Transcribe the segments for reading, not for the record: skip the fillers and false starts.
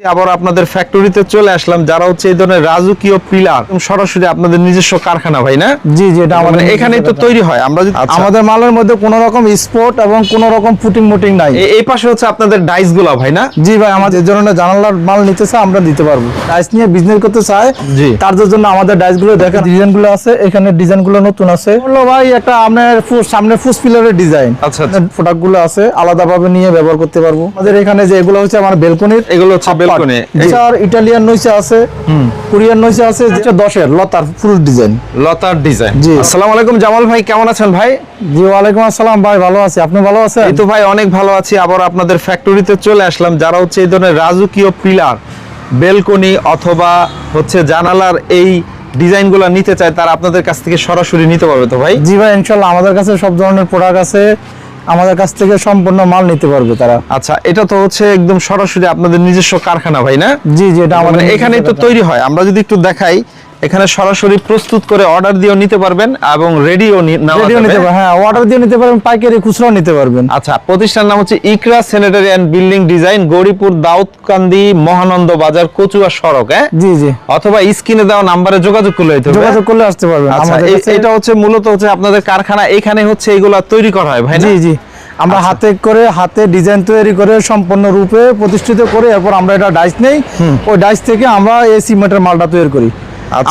আবার আপনাদের ফ্যাক্টরিতে চলে আসলাম, যারা হচ্ছে এই ধরনের রাজকীয় পিলার সরাসরি আপনাদের নিজস্ব কারখানা, ভাই না? জি জি, এটা আমাদের এখানেই তো তৈরি হয়। আমরা আমাদের মালের মধ্যে কোনো রকম স্পট এবং কোনো রকম ফুটিং নাই। এই পাশে হচ্ছে আপনাদের ডাইস গুলা, ভাই না? জি ভাই, আমাদের যে ধরনের জানালার মাল নিতে চাই আমরা দিতে পারবো। ডাইস নিয়ে বিজনেস করতে চাই, জি, তার জন্য আমাদের ডাইস গুলো দেখেন, ডিজাইন গুলো আছে এখানে, ডিজাইন গুলো নতুন আছে। বললো ভাই একটা আপনার সামনে ফুস পিলারের ডিজাইন, আচ্ছা প্রোডাক্ট গুলো আছে আলাদা ভাবে নিয়ে ব্যবহার করতে পারবো। আমাদের এখানে যে এগুলো হচ্ছে আমার বেলকনির, এগুলো হচ্ছে বেলকনি। ইটালিয়ান নইসা আছে, কোরিয়ান নইসা আছে, যেটা 10-এর লতার ফুল ডিজাইন। লতার ডিজাইন। জি, আসসালামু আলাইকুম জামাল ভাই, কেমন আছেন ভাই? জি ওয়ালাইকুম আসসালাম ভাই, ভালো আছি, আপনি ভালো আছেন? এই তো ভাই অনেক ভালো আছি। আবার আপনাদের ফ্যাক্টরিতে চলে আসলাম, যারা হচ্ছে এই ধরনের রাজকীয় পিলার, বেলকনি অথবা হচ্ছে জানালার এই ডিজাইনগুলো নিতে চায়, তারা আপনাদের কাছ থেকে সরাসরি নিতে পারবে তো ভাই? জি ভাই, ইনশাআল্লাহ আমাদের কাছে সব ধরনের প্রোডাক্ট আছে, আমাদের কাছ থেকে সম্পূর্ণ মাল নিতে পারবে তারা। আচ্ছা, এটা তো হচ্ছে একদম সরাসরি আপনাদের নিজস্ব কারখানা, ভাই না? জি জি, এটা আমাদের এখানেই তো তৈরি হয়। আমরা যদি একটু দেখাই, এখানে সরাসরি প্রস্তুত করে অর্ডার দিয়েও নিতে পারবেন এবং রেডিও নিতে পারবেন। হ্যাঁ, অর্ডার দিয়ে নিতে পারবেন, পাইকারি খুচরাও নিতে পারবেন। আচ্ছা, প্রতিষ্ঠানের নাম হচ্ছে Iqra sanitary and building design, Gouripur Daudkandi Mahananda বাজার কচুয়া সড়ক। জি জি, অথবা স্ক্রিনে দেওয়া নাম্বারে যোগাযোগ করলে আসতে পারবেন। আচ্ছা, এটা হচ্ছে মূলত হচ্ছে আপনাদের কারখানা, এখানে হচ্ছে এগুলা তৈরি করা হয়, ভাই না? জি জি, আমরা হাতে ডিজাইন তৈরি করে সম্পূর্ণ রূপে প্রতিষ্ঠিত করে এরপর আমরা এটা ডাইস নেই, ওই ডাইস থেকে আমরা এই সিমেন্টের মালটা তৈরি করি।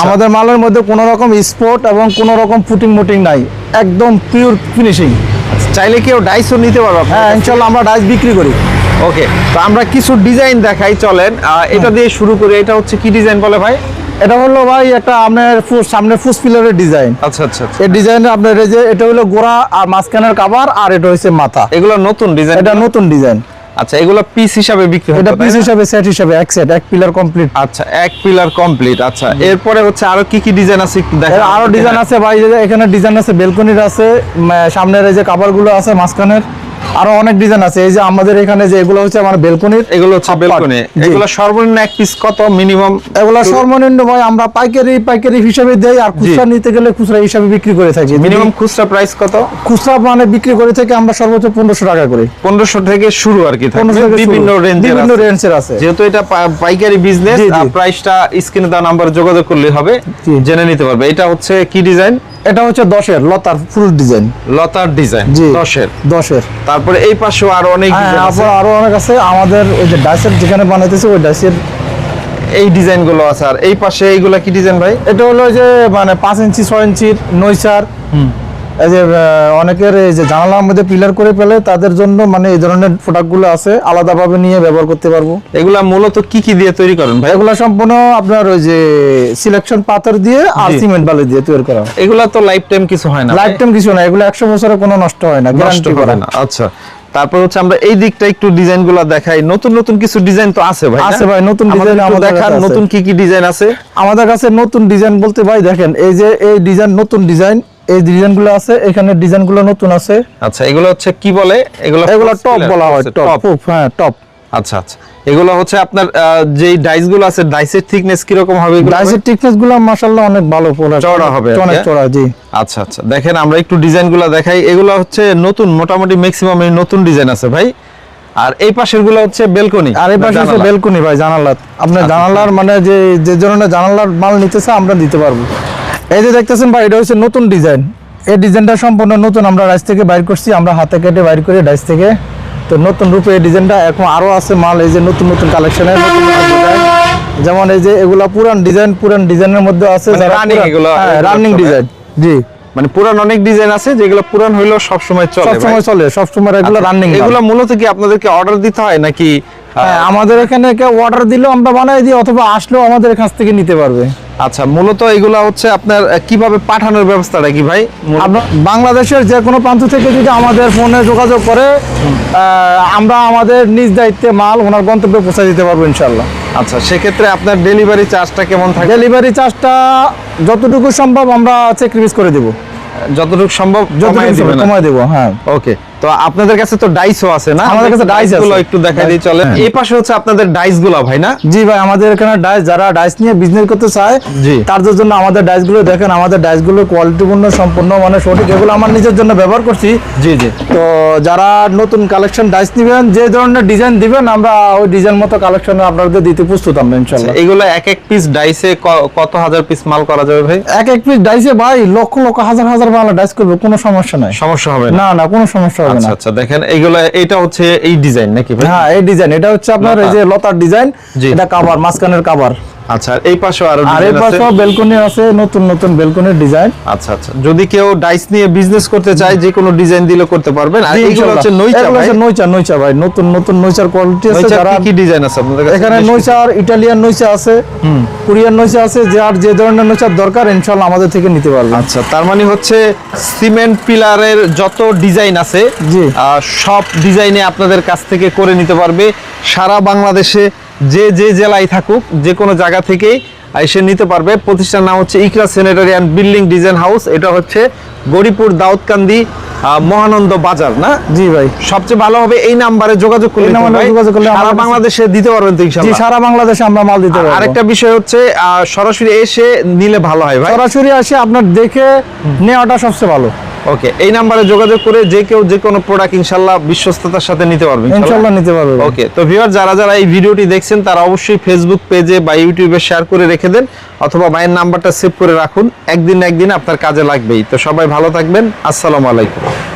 আমাদের মালের মধ্যে কোনো রকম স্পট এবং কোনো রকম ফুটিং নাই, একদম পিওর ফিনিশিং। চাইলে কেউ ডাইসও নিতে পারবে? হ্যাঁ ইনশাআল্লাহ, আমরা ডাইস বিক্রি করি। ওকে, তো আমরা কিছু ডিজাইন দেখাই, চলেন এটা দিয়ে শুরু করি। এটা হচ্ছে কি ডিজাইন বলে ভাই? এটা হলো ভাই একটা আপনার সামনে ফুস পিলারের ডিজাইন। আচ্ছা আচ্ছা, এই ডিজাইন আপনার এই যে এটা হলো গোড়া আর মাঝখানের কভার, আর এটা হচ্ছে মাথা। এগুলো নতুন ডিজাইন? এটা নতুন ডিজাইন। আচ্ছা, এগুলো পিস হিসাবে বিক্রি হয়? এটা পিস হিসাবে, সেট হিসাবে, এক সেট, এক পিলার কমপ্লিট। আচ্ছা, এক পিলার কমপ্লিট। আচ্ছা, এরপরে হচ্ছে আরো কি কি ডিজাইন আছে একটু দেখান। আরো ডিজাইন আছে ভাই, এখানে ডিজাইন আছে বেলকনির আছে, সামনের এই যে কভার গুলো আছে, মাঝখানের আরো অনেক ডিজাইন আছে। এই যে আমাদের এখানে যে এগুলো হচ্ছে আমার বেলকনির, এগুলো হচ্ছে বেলকনি। এগুলো সর্বনিম্ন এক পিস কত মিনিমাম? এগুলো সর্বনিম্ন ভাই আমরা পাইকারি হিসাবে দেই, আর খুচরা নিতে গেলে খুচরা হিসাবে বিক্রি করে থাকি। মিনিমাম খুচরা প্রাইস কত? খুচরা মানে বিক্রি করে থেকে আমরা সর্বোচ্চ 1500 টাকা করে। 1500 থেকে শুরু আর কি, বিভিন্ন রেঞ্জের আছে। যেহেতু এটা পাইকারি বিজনেস, প্রাইসটা স্ক্রিনে দেওয়া নাম্বারে যোগাযোগ করলে হবে, জেনে নিতে পারবে। এটা হচ্ছে কি ডিজাইন? এটা হচ্ছে 10-এর লতার ফুল ডিজাইন। লতার ডিজাইন 10-এর। তারপরে এই পাশেও আরো অনেক ডিজাইন আছে। আরো অনেক আছে, আমাদের ওই যে ডাইসের যেখানে বানাইতেছে ওই ডাইসের এই ডিজাইন গুলো আছে। আর এই পাশে এইগুলা কি ডিজাইন ভাই? এটা হলো যে মানে 5 ইঞ্চি 6 ইঞ্চির নইসার। এই যে অনেকের এই যে জানালার মধ্যে পিলার করে ফেলে, তাদের জন্য মানে এই ধরনের প্রোডাক্ট গুলো আছে, আলাদাভাবে নিয়ে ব্যবহার করতে পারবো। এগুলা মূলত কি কি দিয়ে তৈরি করেন ভাই? এগুলা সম্পূর্ণ আপনার ওই যে সিলেকশন পাথর দিয়ে আর সিমেন্ট বালি দিয়ে তৈরি করা। এগুলা তো লাইফ টাইম কিছু হয় না? লাইফ টাইম কিছু না, এগুলো 100 বছরে কোনো নষ্ট হয় না, গ্যারান্টি করা। আচ্ছা, তারপর হচ্ছে আমরা এই দিকটা একটু ডিজাইন গুলো দেখাই। নতুন কিছু ডিজাইন তো আছে ভাই? আছে ভাই, নতুন ডিজাইন আমাদের দেখান। নতুন কি কি ডিজাইন আছে আমাদের কাছে? নতুন ডিজাইন বলতে ভাই দেখেন, এই যে এই ডিজাইন, নতুন ডিজাইন, এই ডিজাইনগুলো আছে, এখানে ডিজাইনগুলো নতুন আছে। আচ্ছা, এগুলো হচ্ছে কি বলে? এগুলো টপ বলা হয়, টপ। হ্যাঁ, টপ। আচ্ছা আচ্ছা, এগুলো হচ্ছে আপনার যে ডাইস গুলো আছে, ডাইসের থিকনেস কি রকম হবে? ডাইসের থিকনেস গুলো মাশাআল্লাহ অনেক ভালো, চওড়া হবে, অনেক চওড়া। জি, আচ্ছা আচ্ছা, দেখেন আমরা একটু ডিজাইন গুলো দেখাই। এগুলো হচ্ছে নতুন, মোটামুটি ম্যাক্সিমাম এই নতুন ডিজাইন আছে ভাই। আর এই পাশের গুলো হচ্ছে বেলকনি। আর এই পাশে হচ্ছে বেলকনি ভাই, জানালা। আপনার জানালার মানে যে ধরনের জানালার মাল নিতে চাই আমরা দিতে পারবো। এই যে দেখতেছেন ভাই, এটা হচ্ছে নতুন ডিজাইন। এই ডিজাইনটা সম্পূর্ণ নতুন, আমরা ডাইস থেকে বাইর করছি, আমরা হাতে কেটে বাইর করে ডাইস থেকে। তো নতুন রূপে এই ডিজাইনটা, এখন আরো আছে মাল, এই যে নতুন কালেকশনের যেমন এই যে এগুলা পুরান ডিজাইনের মধ্যে আছে, রানিং ডিজাইন। জি, মানে পুরান অনেক ডিজাইন আছে, যেগুলো পুরান হইলেও সব সময় চলে, সব সময় এগুলো রানিং। এগুলো মূলত কি আপনাদেরকে অর্ডার দিতে হয় নাকি? আমাদের এখানে অর্ডার দিলেও আমরা বানাই দিই, অথবা আসলেও আমাদের কাছ থেকে নিতে পারবে। আচ্ছা, মূলত এগুলা হচ্ছে আপনার কিভাবে পাঠানোর ব্যবস্থাটা কি ভাই? বাংলাদেশের যে কোনো প্রান্ত থেকে যদি আমাদের ফোনে যোগাযোগ করে, আমরা আমাদের নিজ দায়িত্বে মাল ওনার গন্তব্যে পৌঁছে দিতে পারবো ইনশাআল্লাহ। আচ্ছা, সেক্ষেত্রে আপনার ডেলিভারি চার্জটা কেমন থাকে? ডেলিভারি চার্জটা যতটুকু সম্ভব আমরা স্যাক্রিফাইস করে দেব, যতটুকু সম্ভব কমায় দেব। হ্যাঁ, ওকে। তো আপনাদের কাছে তো ডাইসও আছে না? আমাদের কাছে ডাইস আছে। গুলো একটু দেখাই দিই চলেন। এই পাশে হচ্ছে আপনাদের ডাইস গুলো ভাই না? জি ভাই, আমাদের এখানে ডাইস, যারা ডাইস নিয়ে বিজনেস করতে চায় জি। তাদের জন্য আমাদের ডাইস গুলো দেখেন, আমাদের ডাইস গুলো কোয়ালিটিপূর্ণ, সম্পূর্ণ মানে সঠিক, এগুলো আমার নিজের জন্য ব্যবহার করছি। জি জি। তো যারা নতুন কালেকশন ডাইস নেবেন, যে ধরনের ডিজাইন দিবেন আমরা ওই ডিজাইন মতো কালেকশন আপনাদের দিতে প্রস্তুত আমরা ইনশাআল্লাহ। এগুলো এক এক পিস ডাইসে কত হাজার পিস মাল করা যাবে ভাই? এক এক পিস ডাইসে ভাই লক্ষ লক্ষ হাজার হাজার মাল ডাইস করবে, কোনো সমস্যা নাই। সমস্যা হবে না? না না, কোনো সমস্যা হবে আচ্ছা না। আচ্ছা, দেখেন এইগুলো, এটা হচ্ছে এই ডিজাইন নাকি ভাই? হ্যাঁ, এই ডিজাইন, এটা হচ্ছে আপনার এই যে লতার ডিজাইন, জি। এটা কভার, মাঝখানের কভার। আচ্ছা, এই পাশেও আরো আর এই ডিজাইন আছে? পাশেও বেলকনি আছে, নতুন নতুন বেলকনির ডিজাইন। আচ্ছা আচ্ছা, যদি কেউ ডাইস নিয়ে বিজনেস করতে চায় যে কোনো ডিজাইন দিলে করতে পারবেন। আর এইগুলো হচ্ছে নইচা ভাই? নইচা ভাই, নতুন নতুন নইচার কোয়ালিটি আছে। নইচার যারা কি কি ডিজাইন আছে আপনাদের কাছে? এখানে নইচার, ইটালিয়ান নইচা আছে, কোরিয়ান নইচা আছে, যার যে ধরনের নইচার দরকার ইনশাআল্লাহ আমাদের থেকে নিতে পারবেন। আচ্ছা, তার মানে হচ্ছে সিমেন্ট পিলারের যত ডিজাইন আছে জি। সব ডিজাইনে আপনাদের কাছ থেকে করে নিতে পারবে। সারা বাংলাদেশে যে যে জেলায় থাকুক, যে কোনো জায়গা থেকেই এসে নিতে পারবে। প্রতিষ্ঠান নাম হচ্ছে Iqra sanitary and building design house. এটা হচ্ছে গরিপুর দাউদকান্দি মহানন্দ বাজার না? জি ভাই। সবচেয়ে ভালো হবে এই নাম্বারে যোগাযোগ করলে। এই নাম্বারে যোগাযোগ করলে সারা আমাদের কাছে- বাংলাদেশে দিতে পারবেন তো জি, ইনশাআল্লাহ? সারা বাংলাদেশে আমরা মাল দিতে পারবো। আরেকটা বিষয় হচ্ছে সরাসরি এসে নিলে ভালো হয় ভাই। সরাসরি আসে আপনার দেখে নেওয়াটা সবচেয়ে ভালো। ওকে, এই নাম্বারে যোগাযোগ করে যে কেউ যে কোনো প্রোডাক্ট ইনশাআল্লাহ বিশ্বস্ততার সাথে নিতে পারবেন ইনশাআল্লাহ নিতে পারবে। ওকে, তো ভিউয়ার যারা যারা এই ভিডিওটি দেখছেন তারা অবশ্যই ফেসবুক পেজে বা ইউটিউবে শেয়ার করে রেখে দেন, অথবা ভাইয়ের নাম্বারটা সেভ করে রাখুন। একদিন না একদিন আপনার কাজে লাগবেই। তো সবাই ভালো থাকবেন। আসসালামু আলাইকুম।